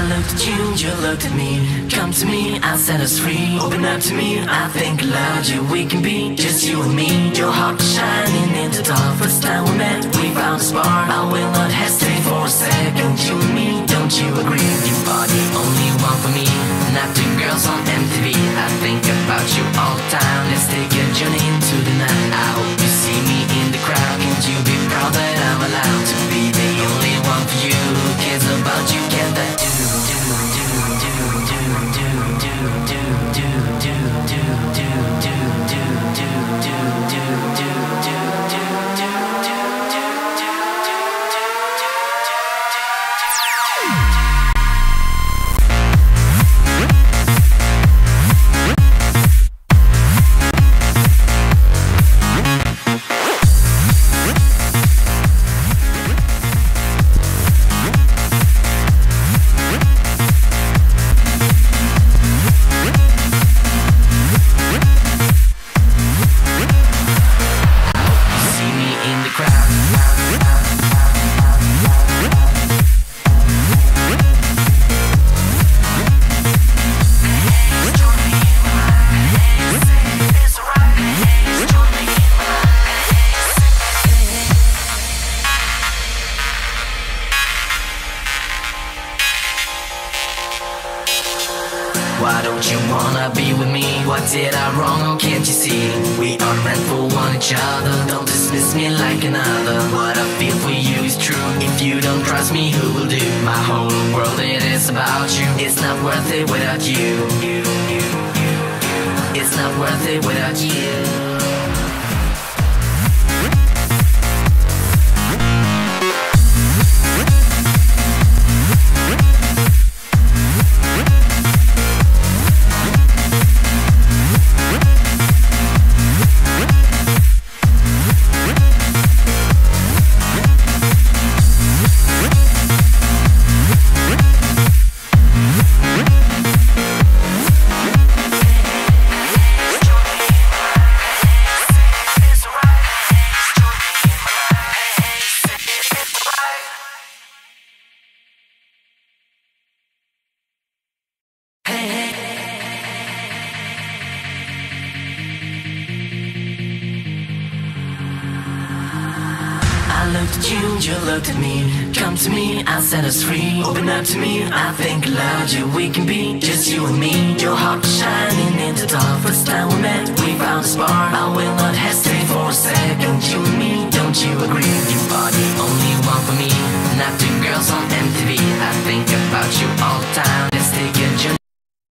looked at you, you looked at me. Come to me, I set us free. Open up to me, I think allowed you. We can be just you and me. Your heart was shining in the dark. First time we met, we found a spark. I will not hesitate for a second. You and me, don't you agree? You are the only one for me, not the girls on MTV. I think about you all the time. Let's take a journey into the night. I hope you see me in the crowd. Can't you be proud that I'm allowed to be the only one for you? Who cares about you? Get that do do do do do do do do do do do do do do do do Why don't you wanna be with me? What did I wrong, or can't you see? We are meant for one each other. Don't dismiss me like another. What I feel for you is true. If you don't trust me, who will do? My whole world, it is about you. It's not worth it without you. It's not worth it without you. I looked at you, you looked at me. Come to me, I set us free. Open up to me, I think allowed you. We can be just you and me. Your heart was shining in the dark. First time we met, we found a spark. I will not hesitate for a second. You and me, don't you agree? You are the only one for me, not the girls on MTV. I think about you